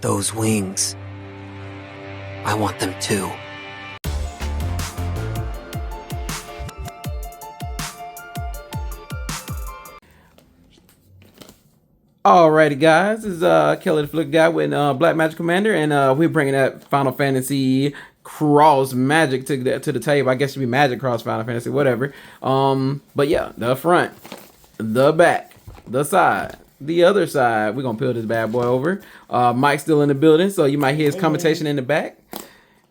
Those wings. I want them too. Alrighty, guys, this is Kelly the Flick Guy with Black Magic Commander, and we're bringing that Final Fantasy cross magic to the table. I guess it should be magic cross Final Fantasy, whatever. But yeah, the front, the back, the side, the other side. We're gonna peel this bad boy over. Mike's still in the building, so you might hear his commentation in the back.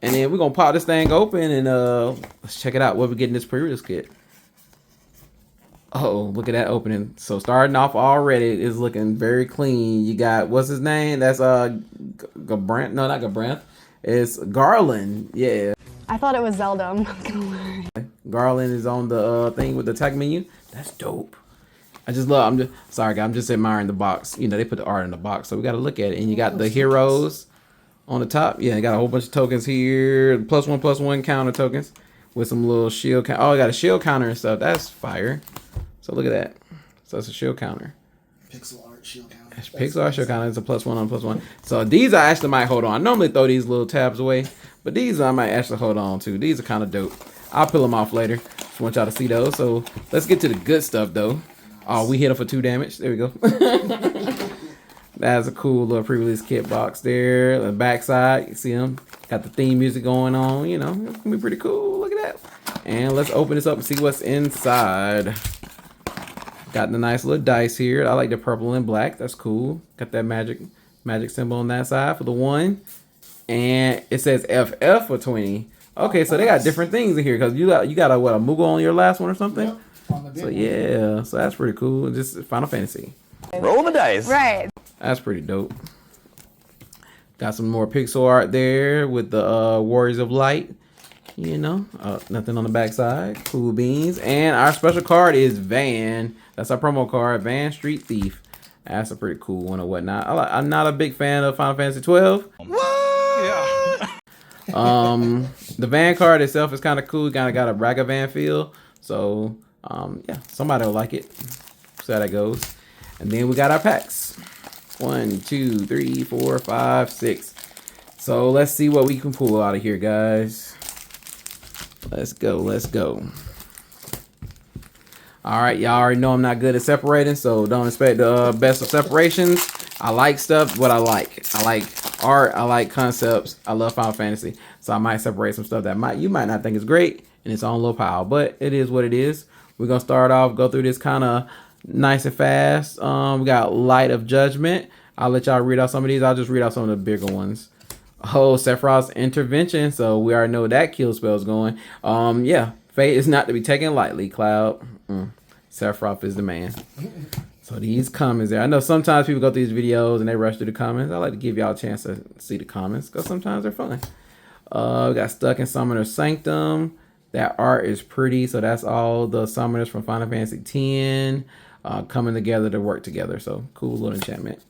And then we're gonna pop this thing open and let's check it out. What we getting this pre-release kit. Oh, look at that opening. So starting off already is looking very clean. You got, what's his name? That's Gabranth. No, not Gabranth. It's Garland. Yeah. I thought it was Zelda, I'm not gonna lie. Garland is on the thing with the attack menu. That's dope. I just love, sorry guys, I'm just admiring the box. You know, they put the art in the box, so we gotta look at it. And you got the heroes on the top. Yeah, you got a whole bunch of tokens here. +1/+1 counter tokens with some little shield count. Oh, I got a shield counter and stuff. That's fire. So look at that. So it's a shield counter. Pixel art shield counter. Pixel art shield counter. It's a +1 on +1. So these I actually might hold on. I normally throw these little tabs away, but these I might actually hold on to. These are kind of dope. I'll peel them off later. Just want y'all to see those. So let's get to the good stuff though. Oh, we hit them for 2 damage. There we go. That's a cool little pre-release kit box there. The back side, you see them. Got the theme music going on. You know, it's gonna be pretty cool. Look at that. And let's open this up and see what's inside. Got the nice little dice here. I like the purple and black. That's cool. Got that magic symbol on that side for the 1. And it says FF for 20. Okay, so they got different things in here because you got a Moogle on your last one or something? Yep, on the big so yeah, so that's pretty cool. Just Final Fantasy. Roll the dice. Right. That's pretty dope. Got some more pixel art there with the Warriors of Light. You know, nothing on the back side. Cool beans. And our special card is Van. That's our promo card, Van Street Thief. That's a pretty cool one or whatnot. I'm not a big fan of Final Fantasy 12. What? Yeah. The Van card itself is kind of cool. Kind of got a Ragavan feel. So, yeah, somebody will like it. See how that goes. And then we got our packs. 1, 2, 3, 4, 5, 6. So let's see what we can pull out of here, guys. Let's go. Let's go. All right, y'all already know I'm not good at separating, so don't expect the best of separations. I like stuff, what I like. I like art. I like concepts. I love Final Fantasy, so I might separate some stuff that you might not think is great in its own little pile, but it is what it is. We're gonna start off, go through this kind of nice and fast. We got Light of Judgment. I'll let y'all read out some of these. I'll just read out some of the bigger ones. Oh, Sephiroth's Intervention. So we already know that kill spell's going. Yeah, fate is not to be taken lightly, Cloud. Sephiroth is the man. So these comments there. I know sometimes people go through these videos and they rush through the comments. I like to give y'all a chance to see the comments because sometimes they're fun. We got Stuck in Summoner's Sanctum. That art is pretty. So that's all the summoners from Final Fantasy X coming together to work together. So cool little enchantment.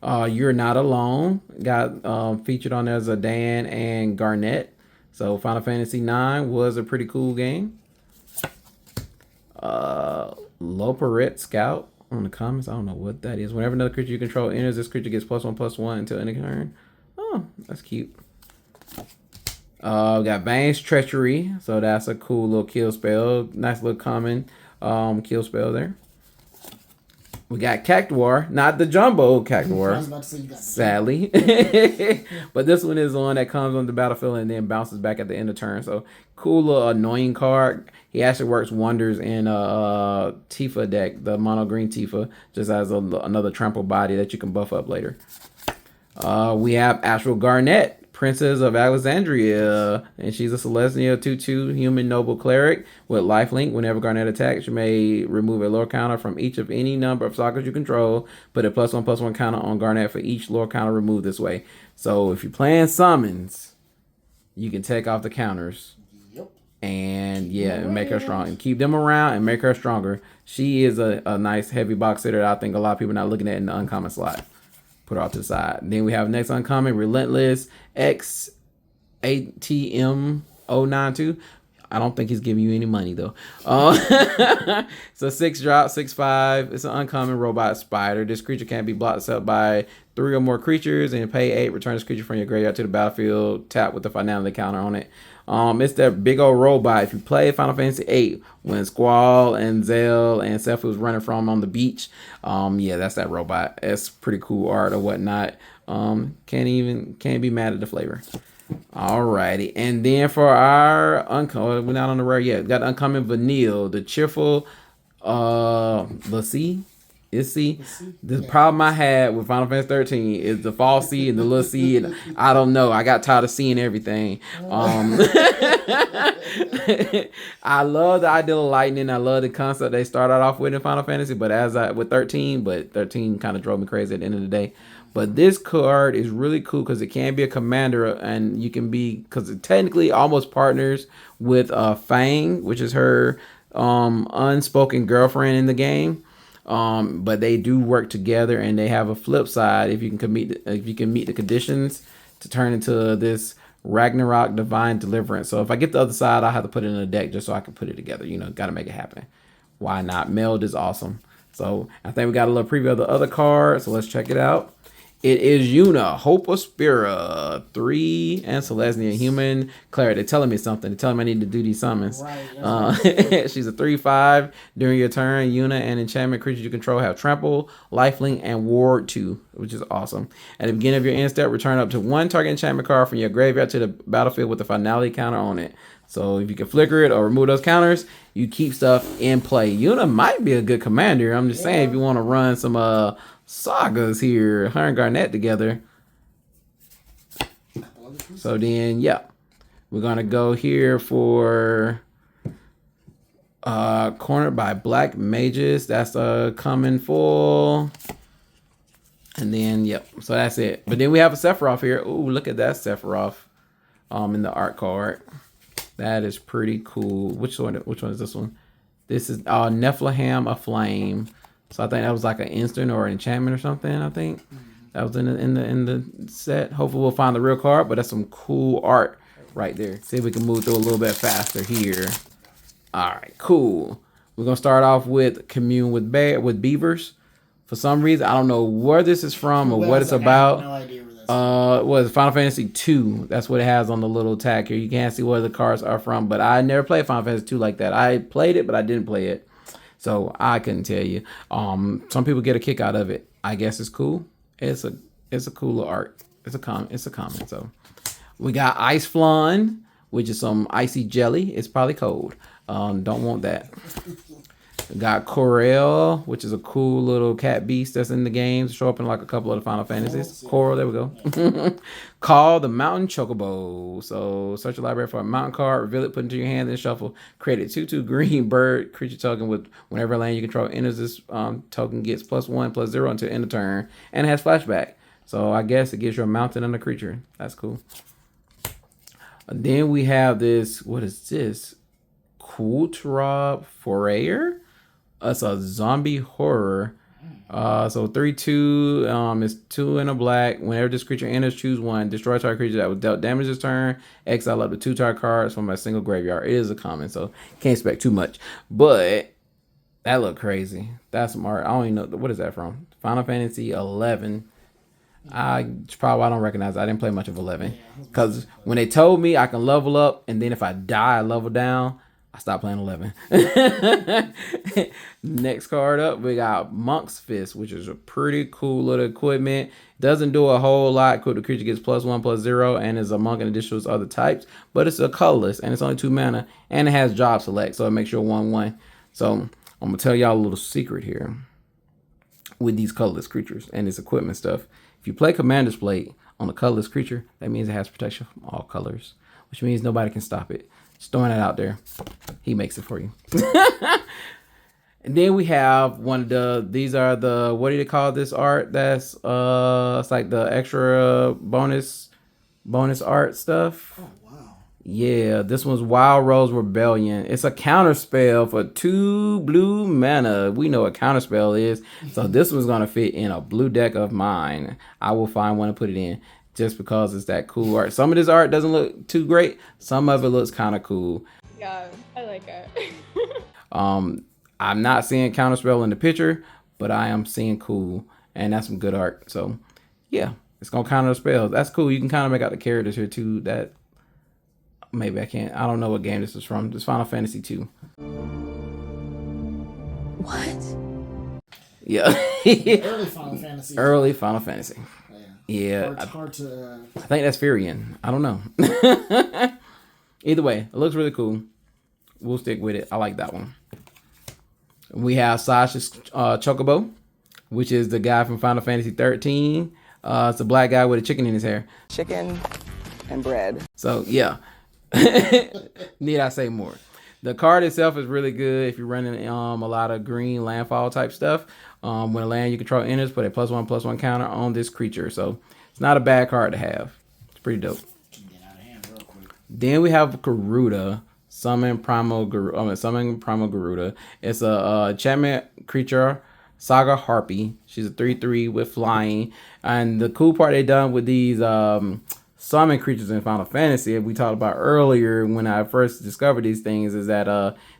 You're Not Alone. Got featured on there as Dan and Garnet. So Final Fantasy IX was a pretty cool game. Loparet Scout on the comments. I don't know what that is. Whenever another creature you control enters, this creature gets +1/+1 until end of turn. Oh, that's cute. We got Vane's Treachery. So that's a cool little kill spell. Nice little common kill spell there. We got Cactuar, not the jumbo Cactuar, I was about to say you got sadly. But this one is the one that comes on the battlefield and then bounces back at the end of turn. So cool little annoying card. He actually works wonders in Tifa deck, the mono green Tifa, just as another trample body that you can buff up later. We have Astral Garnet, Princess of Alexandria, and she's a Celestial 2/2 human noble cleric with lifelink. Whenever Garnet attacks, you may remove a lore counter from each of any number of sockets you control. Put a +1/+1 counter on Garnet for each lore counter removed this way. So if you're playing summons, you can take off the counters. Yep. And yeah, and make her strong and keep them around and make her stronger. She is a nice heavy box hitter that I think a lot of people are not looking at in the uncommon slot. Put her off to the side. Then we have next uncommon, Relentless XATM092. I don't think he's giving you any money though. So 6 drop, 6/5. It's an uncommon robot spider. This creature can be blocked up by 3 or more creatures and pay 8. Return this creature from your graveyard to the battlefield. Tap with the finality counter on it. It's that big old robot. If you play Final Fantasy VIII, when Squall and Zell and Seph was running from on the beach, yeah, that's that robot. It's pretty cool art or whatnot. Can't be mad at the flavor. Alrighty, and then for our uncommon, we're not on the rare yet. Got uncommon Vanille, the cheerful Lassie. The problem I had with Final Fantasy 13 is the false C and the little C, and I don't know. I got tired of seeing everything. I love the idea of lightning. I love the concept they started off with in Final Fantasy, but with 13 kind of drove me crazy at the end of the day. But this card is really cool because it can be a commander, and you can be, because it technically almost partners with Fang, which is her unspoken girlfriend in the game. But they do work together, and they have a flip side if you can meet the conditions to turn into this Ragnarok Divine Deliverance. So if I get the other side, I'll have to put it in a deck just so I can put it together. Got to make it happen. Why not? Meld is awesome. So I think we got a little preview of the other card. So let's check it out. It is Yuna, Hope of Spira, 3, and Selesnya, human cleric. They're telling me something. They're telling me I need to do these summons. Right, she's a 3/5. During your turn, Yuna and enchantment creatures you control have trample, lifelink, and ward 2, which is awesome. At the beginning of your end step, return up to 1 target enchantment card from your graveyard to the battlefield with the finality counter on it. So if you can flicker it or remove those counters, you keep stuff in play. Yuna might be a good commander. I'm just saying if you want to run some sagas here, her and Garnet together. So then, yeah, we're gonna go here for cornered by black mages. That's coming full, and then yep. So that's it. But then we have a Sephiroth here. Ooh, look at that Sephiroth in the art card. That is pretty cool. Which one is this one? This is Nephilim Aflame. So I think that was like an instant or an enchantment or something. I think that was in the set. Hopefully we'll find the real card, but that's some cool art right there. See if we can move through a little bit faster here. All right, cool. We're gonna start off with Commune with Beavers. For some reason, I don't know where this is from or what it's about. I have no idea where this is. Was Final Fantasy 2? That's what it has on the little tag here. You can't see where the cards are from, but I never played Final Fantasy 2 like that. I played it, but I didn't play it. So I couldn't tell you. Some people get a kick out of it. I guess it's cool. It's a cool art. It's a comment. So we got Ice Flan, which is some icy jelly. It's probably cold. Don't want that. We got Corel, which is a cool little cat beast that's in the games. Show up in like a couple of the Final Fantasies. Coral, there we go. Call the Mountain Chocobo. So search your library for a mountain card, reveal it, put it into your hand, then shuffle. Create a 2/2 green bird creature token with whenever land you control enters this token gets +1/+0 until end of turn, and it has flashback. So I guess it gives you a mountain and a creature. That's cool. And then we have this. What is this? Kultra Forayer. It's a zombie horror. So 3/2 is 2 and a black. Whenever this creature enters, choose 1. Destroy target creature that was dealt damage this turn. Exile up to 2 target cards from a single graveyard. It is a common, so can't expect too much. But that look crazy. That's some art. I don't even know what is that from. Final Fantasy 11. Probably why I don't recognize it. I didn't play much of 11 because when they told me I can level up and then if I die, I level down. I stopped playing 11. Next card up, we got Monk's Fist, which is a pretty cool little equipment. Doesn't do a whole lot. Cool, the creature gets +1/+0 and is a monk in addition to other types. But it's a colorless and it's only 2 mana and it has job select, so it makes you a 1/1. So I'm gonna tell y'all a little secret here with these colorless creatures and this equipment stuff. If you play Commander's Blade on a colorless creature, that means it has protection from all colors, which means nobody can stop it. Just throwing it out there. He makes it for you. And then we have these are the, what do they call this art? That's it's like the extra bonus art stuff. Oh wow. Yeah, this one's Wild Rose Rebellion. It's a counter spell for 2 blue mana. We know what counter spell is. So this one's gonna fit in a blue deck of mine. I will find one to put it in. Just because it's that cool art. Some of this art doesn't look too great. Some of it looks kind of cool. God, I like it. I'm not seeing counterspell in the picture, but I am seeing cool, and that's some good art. So yeah, it's gonna counter spells. That's cool. You can kind of make out the characters here too. That maybe I can't. I don't know what game this is from. It's Final Fantasy 2. What? Yeah. Early Final Fantasy. Early Final Fantasy. Yeah. Hard to. I think that's Furion. I don't know. Either way, it looks really cool. We'll stick with it. I like that one. We have Sasha's Chocobo, which is the guy from Final Fantasy 13. It's a black guy with a chicken in his hair. Chicken and bread. So yeah. Need I say more? The card itself is really good if you're running a lot of green landfall type stuff. When a land you control enters, put a +1/+1 counter on this creature. So it's not a bad card to have. It's pretty dope. Get out of hand real quick. Then we have Garuda. Summon Primal Garuda. It's a enchantment creature, Saga Harpy. She's a 3/3 with flying. And the cool part they done with these summon creatures in Final Fantasy, we talked about earlier when I first discovered these things, is that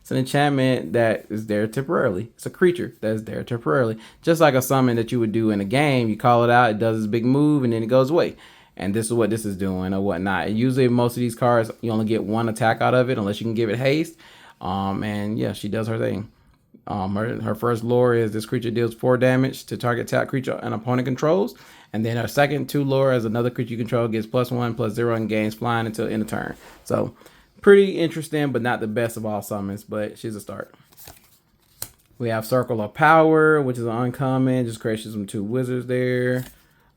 it's an enchantment that is there temporarily. It's a creature that's there temporarily. Just like a summon that you would do in a game. You call it out, it does its big move, and then it goes away. And this is what this is doing or whatnot. And usually most of these cards, you only get one attack out of it unless you can give it haste. And yeah, she does her thing. Her first lore is this creature deals 4 damage to target tap creature an opponent controls. And then her second 2 lore is another creature you control gets +1/+0 and gains flying until end of turn. So pretty interesting, but not the best of all summons, but she's a start. We have Circle of Power, which is an uncommon. Just creates some 2 wizards there.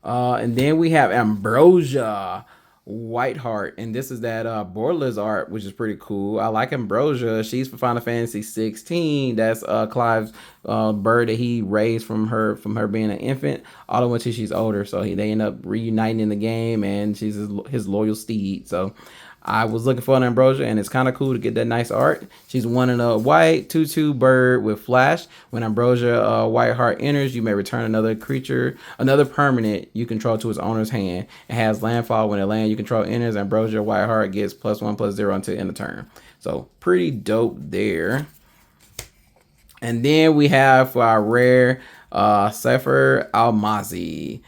And then we have Ambrosia Whiteheart, and this is that Borderless art, which is pretty cool. I like Ambrosia. She's for Final Fantasy 16. That's Clive's bird that he raised from her being an infant all the way until she's older. So they end up reuniting in the game, and she's his loyal steed. So I was looking for an Ambrosia, and it's kind of cool to get that nice art. She's 1 in a white 2/2 bird with flash. When Ambrosia Whiteheart enters, you may return another permanent you control to its owner's hand. It has landfall. When a land you control enters, Ambrosia Whiteheart gets +1/+0 until end of turn. So pretty dope there. And then we have for our rare Sephiroth Almazi,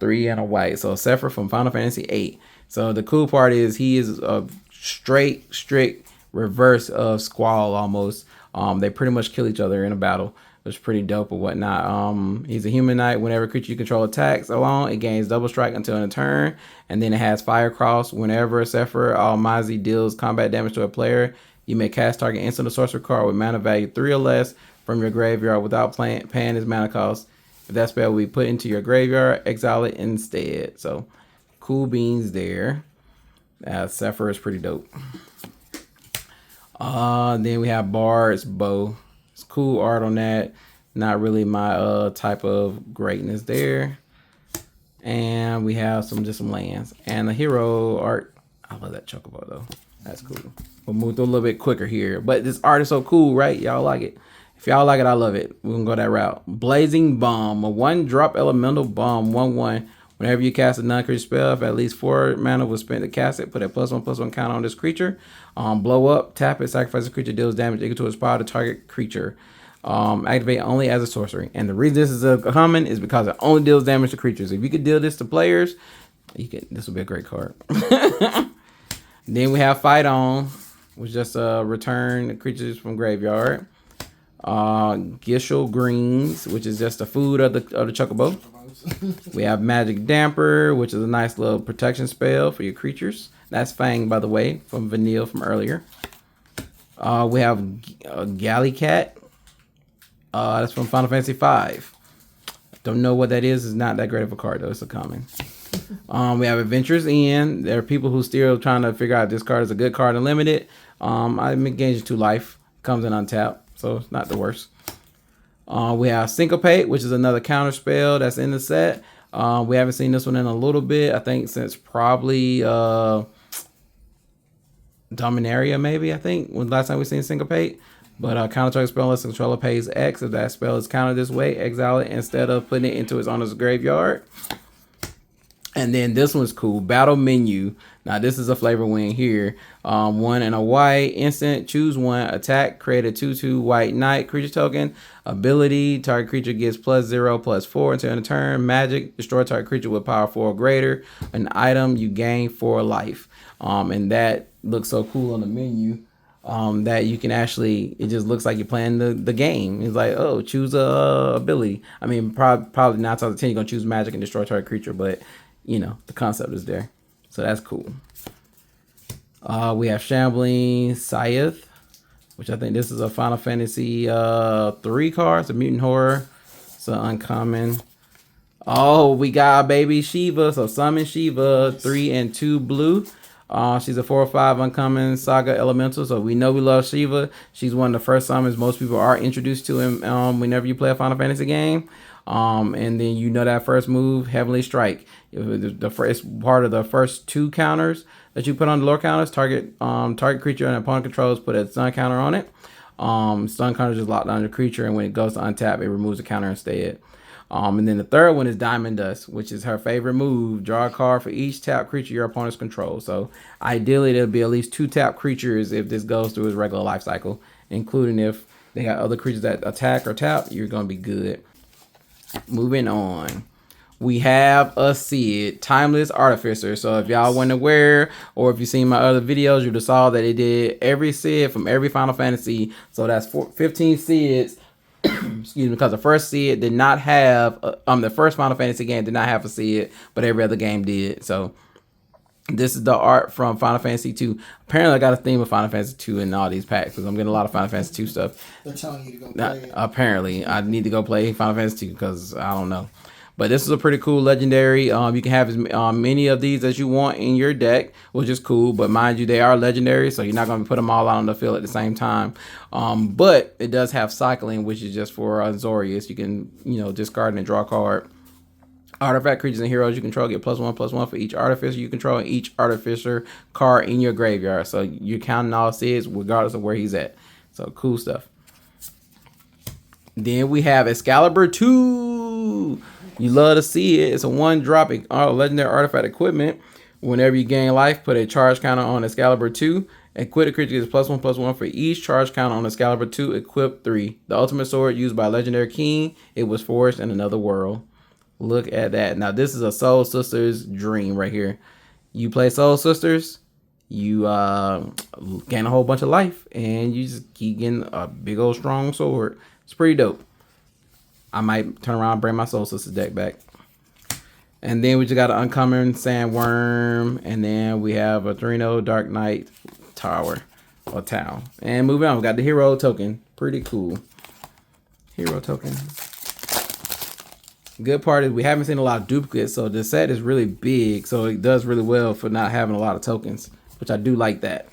3 in a white. So Sephiroth from Final Fantasy 8. So the cool part is he is a strict reverse of Squall almost. They pretty much kill each other in a battle. It's pretty dope or whatnot. He's a human knight. Whenever creature you control attacks alone, it gains double strike until end of turn. And then it has Fire Cross. Whenever Sephiroth Almazi deals combat damage to a player, you may cast target instant or sorcery card with mana value 3 or less from your graveyard without paying its mana cost. If that spell will be put into your graveyard, exile it instead. So cool beans there. Sephiroth is pretty dope. Then we have Bard's Bow. It's cool art on that. Not really my type of greatness there. And we have just some lands. And the hero art. I love that Chocobo though. That's cool. We'll move through a little bit quicker here. But this art is so cool, right? Y'all like it. If y'all like it, I love it. We're going to go that route. Blazing Bomb. A 1-drop elemental bomb. 1/1. Whenever you cast a non-creature spell, if at least 4 mana was spent to cast it, put a +1/+1 counter on this creature. Blow up, tap it, sacrifice the creature, deals damage equal to its power to target creature. Activate only as a sorcery. And the reason this is a common is because it only deals damage to creatures. If you could deal this to players, this would be a great card. Then we have Fight On, which just return creatures from graveyard. Gishel Greens, which is just the food of the Chocobo. We have Magic Damper, which is a nice little protection spell for your creatures. That's Fang, by the way, from Vanille from earlier. We have Galley Cat. That's from Final Fantasy 5. Don't know what that is. It's not that great of a card, though. It's a common. We have Adventurous End. There are people who still trying to figure out if this card is a good card and limited. I gains 2 life. Comes in untapped, so it's not the worst. We have Syncopate, which is another counter spell that's in the set. We haven't seen this one in a little bit. I think since probably Dominaria, maybe. I think when last time we seen Syncopate. But counter target spell unless the controller pays X. If that spell is countered this way, exile it instead of putting it into its owner's graveyard. And then this one's cool. Battle Menu. Now this is a flavor win here. 1 and a white instant. Choose one. Attack. Create a 2/2 white knight creature token. Ability. Target creature gets +0/+4 until end of turn. Magic. Destroy target creature with power 4 or greater. An item. You gain 4 life. And that looks so cool on the menu. That you can actually, it just looks like you're playing the game. It's like, oh, choose a ability. I mean, probably 9 times out of 10 you're gonna choose magic and destroy target creature, but you know the concept is there, so that's cool. We have Shambling Scythe, which I think this is a Final Fantasy 3 card. It's a mutant horror. It's an uncommon. Oh, we got baby Shiva, so summon Shiva. 3 and 2 blue. She's a 4 or 5 uncommon saga elemental, so we know we love Shiva. She's one of the first summons most people are introduced to him whenever you play a Final Fantasy game. And then you know that first move, Heavenly Strike. The first part of the first 2 counters that you put on the lore counters, target creature and opponent controls, put a stun counter on it. Stun counter just locked on the creature, and when it goes to untap, it removes the counter instead. And then the third one is Diamond Dust, which is her favorite move. Draw a card for each tap creature your opponents control. So ideally, there'll be at least 2 tap creatures if this goes through its regular life cycle, including if they got other creatures that attack or tap, you're going to be good. Moving on. We have a Sid, Timeless Artificer. So if y'all weren't aware, or if you've seen my other videos, you'd have saw that it did every Sid from every Final Fantasy. So that's 15 Sids. Excuse me, because the first Sid did not have the first Final Fantasy game did not have a Sid, but every other game did. So this is the art from Final Fantasy 2. Apparently I got a theme of Final Fantasy 2 in all these packs because I'm getting a lot of Final Fantasy 2 stuff. They're telling you to go play it. Apparently I need to go play Final Fantasy 2 because I don't know. But this is a pretty cool legendary. You can have as many of these as you want in your deck, which is cool. But mind you, they are legendary, so you're not going to put them all out on the field at the same time. But it does have cycling, which is just for Zorius. You can, discard and draw a card. Artifact creatures and heroes you control get +1/+1 for each artificer you control and each artificer card in your graveyard. So you're counting all Sids regardless of where he's at. So cool stuff. Then we have Excalibur 2. You love to see it. It's a 1-drop legendary artifact equipment. Whenever you gain life, put a charge counter on Excalibur 2. Equip a creature gets +1/+1 for each charge counter on Excalibur 2. Equip 3. The ultimate sword used by a legendary king. It was forged in another world. Look at that. Now this is a Soul Sisters dream right here. You play Soul Sisters, you gain a whole bunch of life, and you just keep getting a big old strong sword. It's pretty dope. I might turn around and bring my Soul Sisters deck back. And then we just got an uncommon Sandworm, and then we have a Thrino Dark Knight Tower or Tau. And moving on, we got the Hero Token. Pretty cool. Hero Token. Good part is we haven't seen a lot of duplicates, so the set is really big, so it does really well for not having a lot of tokens, which I do like that.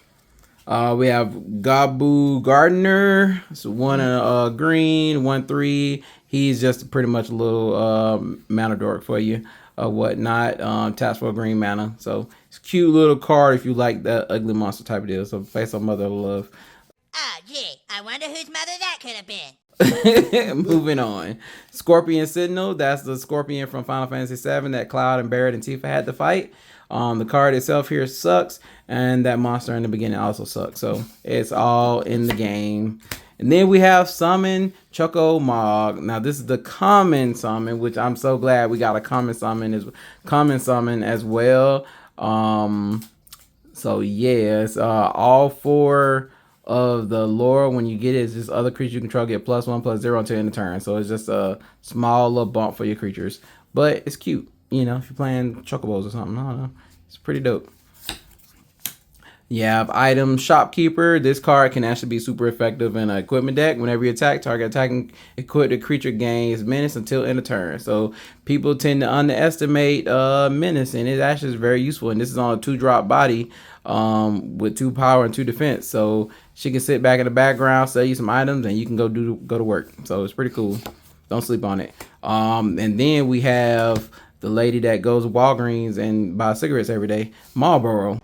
We have Gabu Gardener. So 1 green, 1/3. He's just pretty much a little mana dork for you, whatnot. Taps for green mana. So it's a cute little card if you like that ugly monster type of deal. So face of mother of love. Oh, gee, I wonder whose mother that could have been. Moving on. Scorpion Sentinel. That's the Scorpion from Final Fantasy VII that Cloud and Barret and Tifa had to fight. The card itself here sucks, and that monster in the beginning also sucks. So it's all in the game. And then we have Summon Choco Mog. Now this is the common summon, which I'm so glad we got a common summon as well. So yeah, it's all 4 of the lore. When you get it, it's just other creatures you control get +1/+0 until end of turn. So it's just a small little bump for your creatures, but it's cute. If you're playing Chocobos or something, I don't know. It's pretty dope. You have Item Shopkeeper. This card can actually be super effective in an equipment deck. Whenever you attack, target attacking equipped creature gains menace until end of turn. So people tend to underestimate menace, and it actually is very useful. And this is on a 2-drop body with 2 power and 2 defense. So she can sit back in the background, sell you some items, and you can go to work. So it's pretty cool. Don't sleep on it. And then we have the lady that goes to Walgreens and buys cigarettes every day, Marlboro.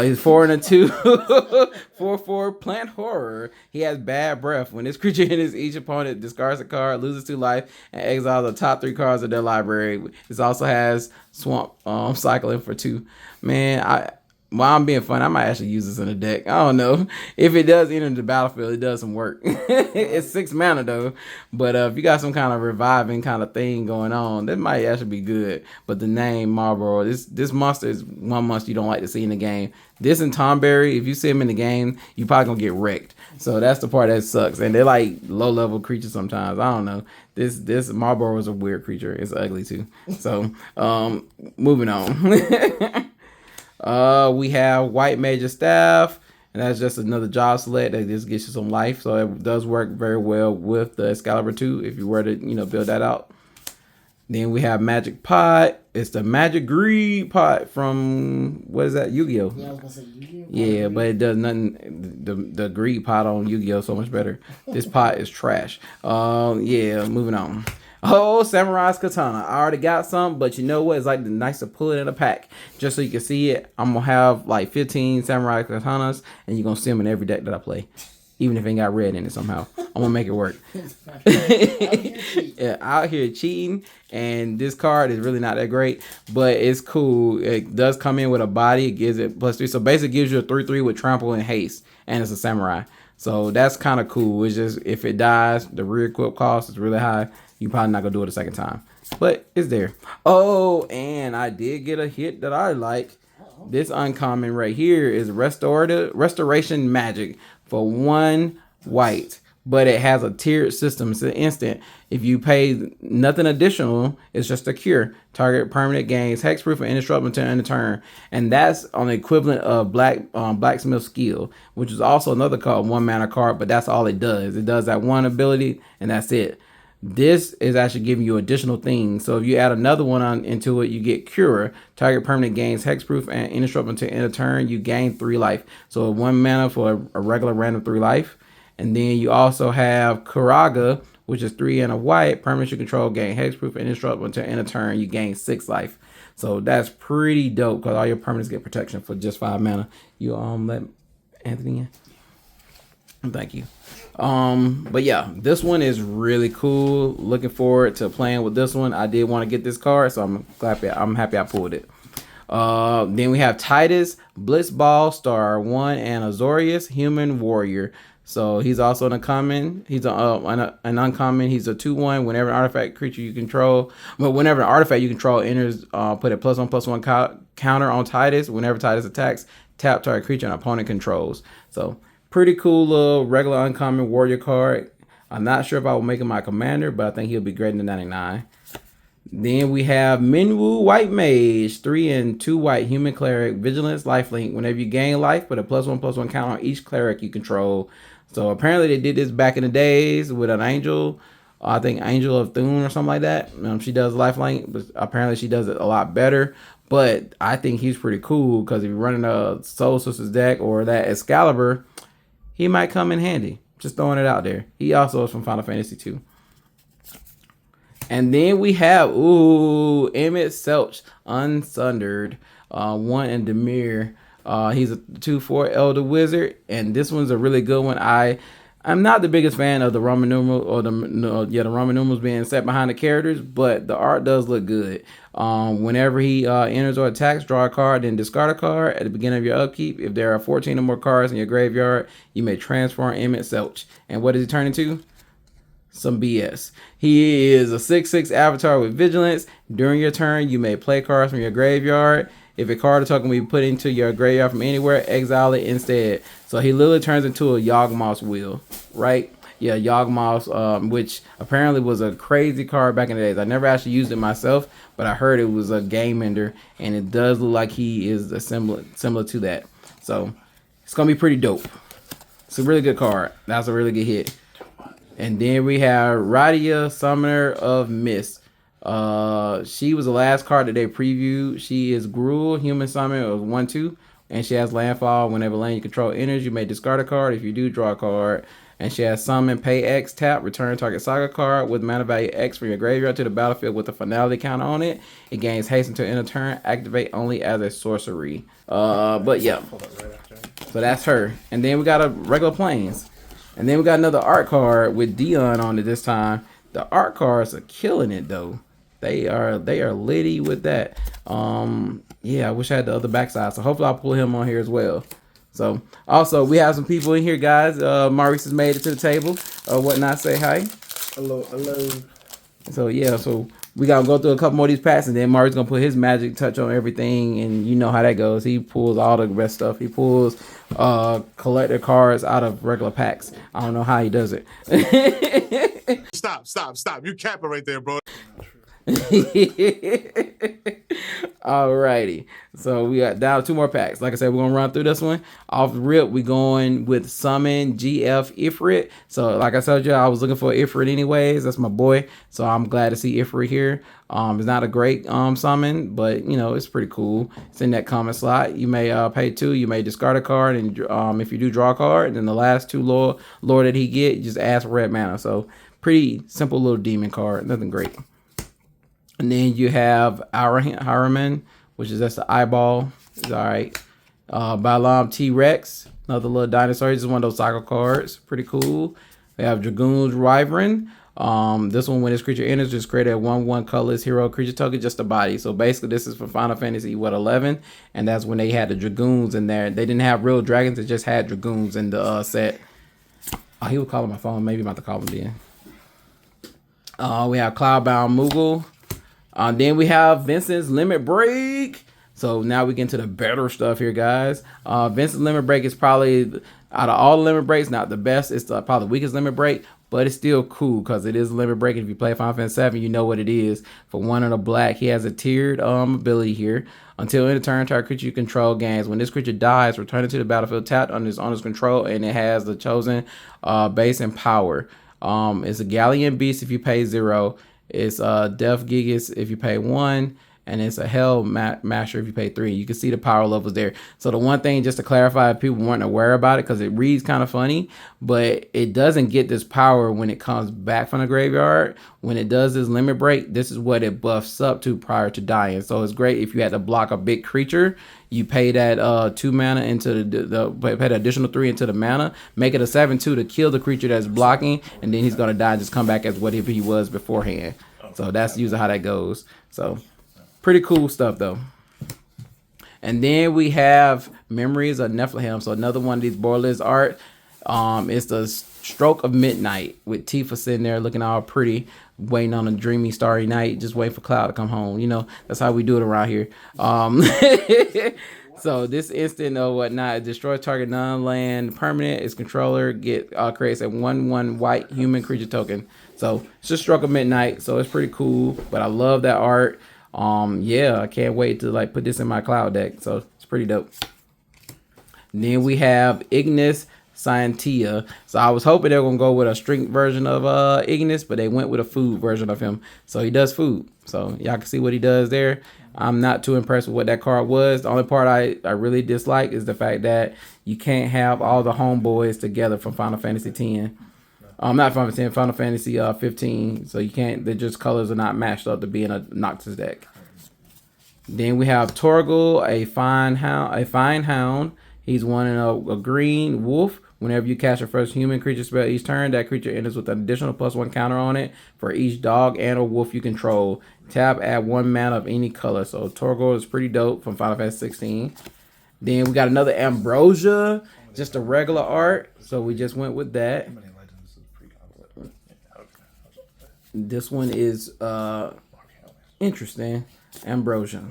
He's 4 and a 2, 4/4 plant horror. He has bad breath. When this creature enters, each opponent discards a card, loses 2 life, and exiles the top 3 cards of their library. This also has swamp cycling for 2. Man, while I'm being fun, I might actually use this in a deck. I don't know. If it does enter the battlefield, it does some work. It's 6 mana though. But if you got some kind of reviving kind of thing going on, that might actually be good. But the name Marlboro, this monster is one monster you don't like to see in the game. This and Tomberry, if you see him in the game, you probably gonna get wrecked. So that's the part that sucks. And they're like low level creatures sometimes. I don't know. This Marlboro is a weird creature. It's ugly too. So moving on. We have White Major Staff, and that's just another job select that just gets you some life. So it does work very well with the Excalibur 2 if you were to, build that out. Then we have Magic Pot. It's the Magic Greed Pot from, what is that, Yu-Gi-Oh? Yeah, I was gonna say Yu-Gi-Oh. Yeah, but it does nothing. The Greed Pot on Yu-Gi-Oh is so much better. This pot is trash. Yeah, moving on. Oh, Samurai's Katana. I already got some, but you know what? It's like nice to pull it in a pack just so you can see it. I'm going to have like 15 Samurai Katanas, and you're going to see them in every deck that I play. Even if it ain't got red in it somehow. I'm going to make it work. Yeah, out here cheating, and this card is really not that great, but it's cool. It does come in with a body. It gives it +3. So basically it gives you a 3/3 with trample and haste, and it's a samurai. So that's kind of cool. It's just if it dies, the re-equip cost is really high. You're probably not going to do it a second time. But it's there. Oh, and I did get a hit that I like. This uncommon right here is Restoration Magic for 1 white. But it has a tiered system. It's an instant. If you pay nothing additional, it's just a cure. Target permanent gains hexproof and indestructible until end of turn. And that's on the equivalent of Blacksmith Skill, which is also another card, 1 mana card, but that's all it does. It does that one ability, and that's it. This is actually giving you additional things. So if you add another one into it, you get Cure. Target permanent gains hexproof and indestructible until end of turn. You gain 3 life. So 1 mana for a regular random 3 life. And then you also have Kuraga, which is 3 and a white. Permanent you control gain hexproof and indestructible until end of turn. You gain 6 life. So that's pretty dope because all your permanents get protection for just 5 mana. You let Anthony in. Thank you. But yeah, this one is really cool. Looking forward to playing with this one. I did want to get this card, so I'm happy I pulled it. Then we have Titus, Blitzball, Star 1, and Azorius, Human Warrior. So he's also an uncommon. He's an uncommon. He's a 2/1. Whenever an artifact creature you control, whenever an artifact you control enters, put a +1/+1 counter on Titus. Whenever Titus attacks, tap target creature an opponent controls. So pretty cool little regular uncommon warrior card. I'm not sure if I will make him my commander, but I think he'll be great in the 99. Then we have Minwu White Mage, 3 and 2 white human cleric, vigilance, lifelink. Whenever you gain life, put a +1/+1 count on each cleric you control. So apparently they did this back in the days with an angel. I think Angel of Thune or something like that. She does lifelink, but apparently she does it a lot better. But I think he's pretty cool because if you're running a Soul Sisters deck or that Excalibur, he might come in handy. Just throwing it out there. He also is from Final Fantasy 2. And then we have, Emmett Selch, Unsundered, 1 and Demir. He's a 2/4 Elder Wizard, and this one's a really good one. I'm not the biggest fan of the Roman numeral or the Roman numerals being set behind the characters, but the art does look good. Whenever he enters or attacks, draw a card, then discard a card at the beginning of your upkeep. If there are 14 or more cards in your graveyard, you may transform Emmett Selch. And what does he turn into? Some BS. He is a 6/6 avatar with vigilance. During your turn, you may play cards from your graveyard. If a card or token will be put into your graveyard from anywhere, exile it instead. So he literally turns into a Yawgmoth's wheel, right? Yeah, Yawgmoth, which apparently was a crazy card back in the days. I never actually used it myself, but I heard it was a game ender, and it does look like he is similar to that. So it's gonna be pretty dope. It's a really good card. That's a really good hit. And then we have Radia, Summoner of Mist. She was the last card that they previewed. She is Gruul, human summon of 1/2, and she has landfall. Whenever land you control enters, you may discard a card. If you do, draw a card. And she has summon, pay X, tap, return target saga card with mana value X from your graveyard to the battlefield with a finality counter on it. It gains haste until end of turn. Activate only as a sorcery. But yeah. So that's her. And then we got a regular plains. And then we got another art card with Dion on it this time. The art cards are killing it though. They are litty with that. Yeah, I wish I had the other backside. So hopefully I'll pull him on here as well. So also we have some people in here, guys. Maurice has made it to the table. Whatnot, say hi. Hello, hello. So yeah, so we gotta go through a couple more of these packs, and then Maurice's gonna put his magic touch on everything, and you know how that goes. He pulls all the best stuff. He pulls collector cards out of regular packs. I don't know how he does it. Stop. You capping right there, bro. Alrighty, so we got down 2 more packs. Like I said, we're gonna run through this one off the rip. We going with summon GF Ifrit. So like I told you, I was looking for Ifrit anyways. That's my boy, so I'm glad to see Ifrit here. It's not a great summon, but you know it's pretty cool. It's in that common slot. You may pay 2. You may discard a card, and if you do draw a card, then the last 2 lore that he get, just ask for red mana. So pretty simple little demon card, nothing great. And then you have Haraman, which is that's the eyeball. It's all right. Balam T-Rex, another little dinosaur. This is one of those cycle cards. Pretty cool. We have Dragoon's Wyvern. This one, when this creature enters, just create a 1/1 colorless hero creature token, just a body. So basically, this is for Final Fantasy 11, and that's when they had the Dragoons in there. They didn't have real dragons; they just had Dragoons in the set. Oh, he was calling my phone. Maybe I'm about to call him then. We have Cloudbound Moogle. Then we have Vincent's Limit Break. So now we get into the better stuff here, guys. Vincent's Limit Break is probably, out of all the limit breaks, not the best. It's probably the weakest limit break, but it's still cool because it is a limit break. If you play Final Fantasy 7, you know what it is. For 1 of the black, he has a tiered ability here. Until end of turn, target creature you control gains. When this creature dies, return it to the battlefield tapped on his control, and it has the chosen base and power. It's a Galleon Beast if you pay 0. It's Death Gigas if you pay 1, and it's a Hell Masher if you pay 3. You can see the power levels there. So the one thing, just to clarify, if people weren't aware about it, because it reads kind of funny, but it doesn't get this power when it comes back from the graveyard. When it does this limit break, this is what it buffs up to prior to dying. So it's great if you had to block a big creature. You pay that 2 mana into pay the additional 3 into the mana, make it a 7/2 to kill the creature that's blocking, and then he's gonna die and just come back as whatever he was beforehand. So that's usually how that goes. So pretty cool stuff though. And then we have Memories of Nephilim. So another one of these Borderless art. It's the Stroke of Midnight with Tifa sitting there looking all pretty, waiting on a dreamy starry night, just waiting for Cloud to come home. You know, that's how we do it around here. So this instant or whatnot, destroy target non-land permanent. Its controller creates a 1/1 white human creature token. So it's just Stroke of Midnight. So it's pretty cool. But I love that art. Yeah, I can't wait to like put this in my Cloud deck. So it's pretty dope. And then we have Ignis Scientia. So I was hoping they were gonna go with a strength version of Ignis, but they went with a food version of him. So he does food. So y'all can see what he does there. I'm not too impressed with what that card was. The only part I really dislike is the fact that you can't have all the homeboys together from Final Fantasy X. Not Final Fantasy 10, Final Fantasy 15. So you can't. They're just colors are not matched up to be in a Noctis deck. Then we have Torgal, a fine hound. He's one in a green wolf. Whenever you cast your first human creature spell each turn, that creature enters with an additional +1 counter on it for each dog and or wolf you control. Tap, add 1 mana of any color. So Torgal is pretty dope from Final Fantasy 16. Then we got another Ambrosia, just a regular art. So we just went with that. This one is interesting. Ambrosia.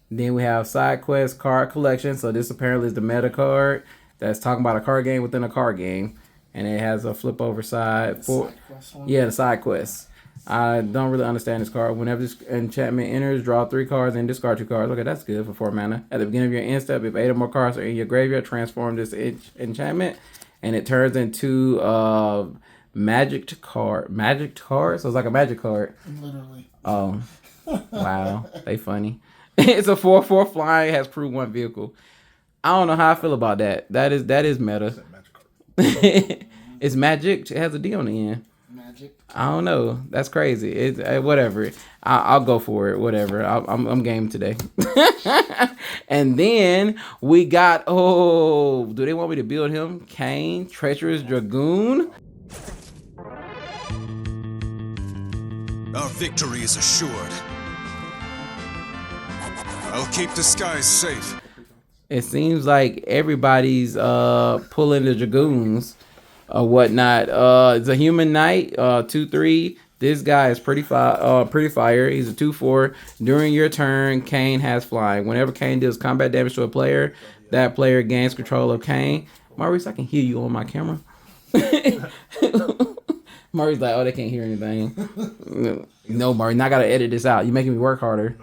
Then we have Side Quest Card Collection. So this apparently is the meta card that's talking about a card game within a card game. And it has a flip over side. The side quest. I don't really understand this card. Whenever this enchantment enters, draw 3 cards and discard 2 cards. Okay, that's good for 4 mana. At the beginning of your end step, if 8 or more cards are in your graveyard, transform this enchantment. And it turns into magic card. Magic card? So it's like a magic card. Literally. Oh. Wow. They funny. It's a 4/4 flying, has crew 1 vehicle. I don't know how I feel about that. That is meta. It's Magic. It has a D on the end. Magic. I don't know. That's crazy. Whatever. I'll go for it. Whatever. I'm game today. And then we got, do they want me to build him? Kane, Treacherous Dragoon. Our victory is assured. I'll keep the skies safe. It seems like everybody's pulling the Dragoons or whatnot. It's a human knight, 2/3. This guy is pretty fire. He's a 2/4. During your turn, Kane has flying. Whenever Kane deals combat damage to a player, that player gains control of Kane. Maurice, I can hear you on my camera. Maurice like, oh, they can't hear anything. No, Maurice, I gotta edit this out. You're making me work harder.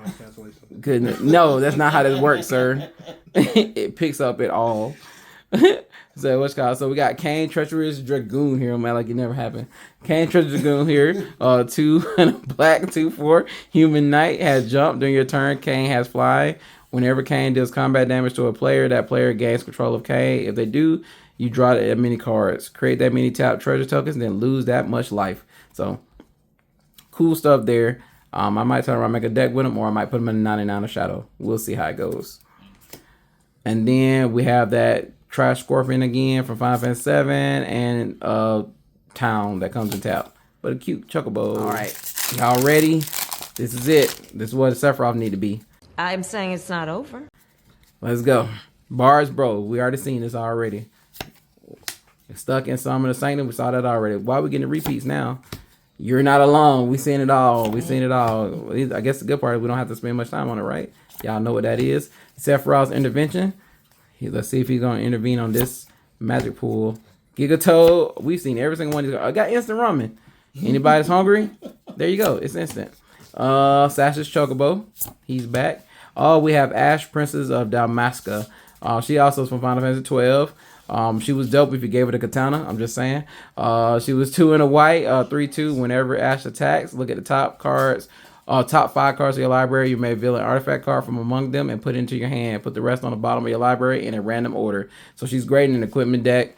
Goodness. No, that's not how this works, sir. It picks up it all. So what's called? So we got Kane, Treacherous Dragoon here, man. Like it never happened. Kane, Treacherous Dragoon here. 2 and a black 2/4. Human Knight has jump during your turn. Kane has fly. Whenever Kane deals combat damage to a player, that player gains control of Kane. If they do, you draw that many cards. Create that many tap treasure tokens, then lose that much life. So cool stuff there. I might turn around, make a deck with him, or I might put him in a 99 of Shadow. We'll see how it goes. And then we have that Trash Scorpion again from Final Fantasy 7 and Town that comes in tap. But a cute Chocobo. All right, y'all ready? This is it. This is what Sephiroth need to be. I'm saying it's not over. Let's go. Bars, bro. We already seen this already. Stuck in some of the Sanctum. We saw that already. Why are we getting repeats now? You're not alone. We seen it all. We seen it all. I guess the good part is we don't have to spend much time on it, right? Y'all know what that is. Sephiroth's intervention. Let's see if he's going to intervene on this magic pool. Gigatoad. We've seen every single one. I got instant ramen. Anybody that's hungry? There you go. It's instant. Sash's Chocobo. He's back. Oh, we have Ash, Princess of Dalmasca. She also is from Final Fantasy 12. She was dope if you gave her the katana. I'm just saying. She was 2 in a white, 3/2. Whenever Ash attacks, look at the top cards. Top 5 cards of your library. You may reveal an artifact card from among them and put it into your hand. Put the rest on the bottom of your library in a random order. So she's great in an equipment deck.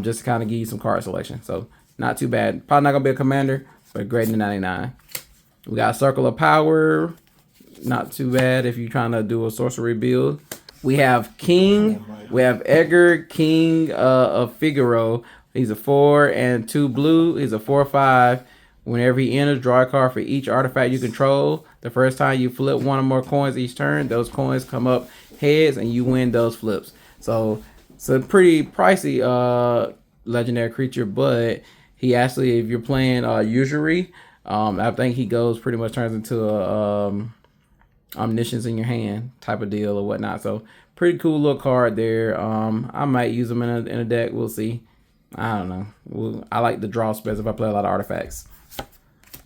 Just to kind of give you some card selection. So not too bad. Probably not gonna be a commander, but great in the 99. We got Circle of Power. Not too bad if you're trying to do a sorcery build. We have King. We have Edgar, King of Figaro. He's a 4 and 2 blue. He's a 4/5. Whenever he enters, draw a card for each artifact you control. The first time you flip one or more coins each turn, those coins come up heads and you win those flips. So it's a pretty pricey legendary creature, but he actually, if you're playing usury, I think he goes pretty much turns into a omniscience in your hand type of deal or whatnot. So pretty cool little card there. I might use him in a deck. We'll see. I don't know. I like the draw spells if I play a lot of artifacts.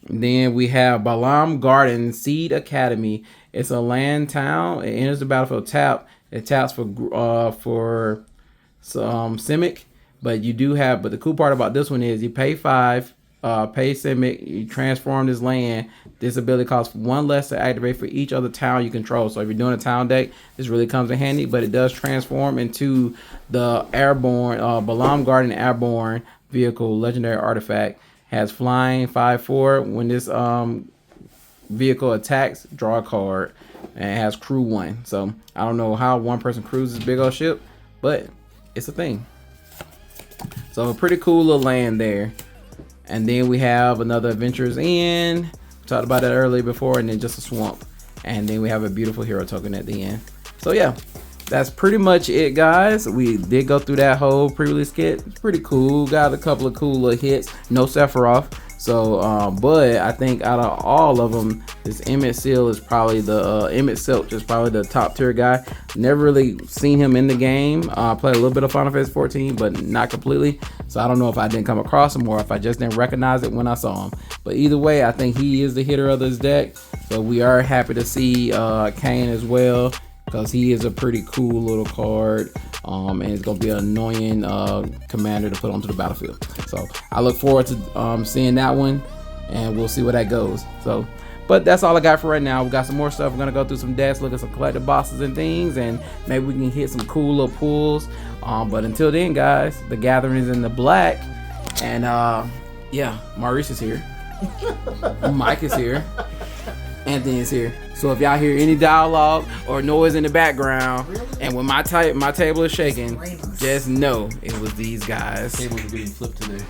Then we have Balam Garden Seed Academy. It's a land town. It enters the battlefield tap. It taps for some Simic, but you do have. But the cool part about this one is you pay 5, pay Simic. You transform this land. This ability costs 1 less to activate for each other town you control. So if you're doing a town deck, this really comes in handy. But it does transform into the airborne Balam Garden Airborne vehicle legendary artifact. Has flying 5/4. When this vehicle attacks, draw a card, and it has crew 1. So I don't know how one person crews this big old ship, but it's a thing. So a pretty cool little land there. And then we have another Adventurers Inn. We talked about that earlier before, and then just a swamp. And then we have a beautiful hero token at the end. So yeah, that's pretty much it, guys. We did go through that whole pre-release kit. It's pretty cool. Got a couple of cool little hits. No Sephiroth. So, but I think out of all of them, this Emmett Seal is probably the Emmett Silk is probably the top tier guy. Never really seen him in the game. Played a little bit of Final Fantasy 14, but not completely. So I don't know if I didn't come across him or if I just didn't recognize it when I saw him. But either way, I think he is the hitter of this deck. So we are happy to see Kane as well, because he is a pretty cool little card, and it's gonna be an annoying commander to put onto the battlefield. So I look forward to seeing that one, and we'll see where that goes. So, but that's all I got for right now. We got some more stuff. We're gonna go through some decks, look at some collector bosses and things, and maybe we can hit some cool little pulls. But until then, guys, the gathering is in the black, And yeah, Maurice is here. Mike is here. Anthony is here. So if y'all hear any dialogue or noise in the background, and when my table is shaking, just know it was these guys. Tables are being flipped today.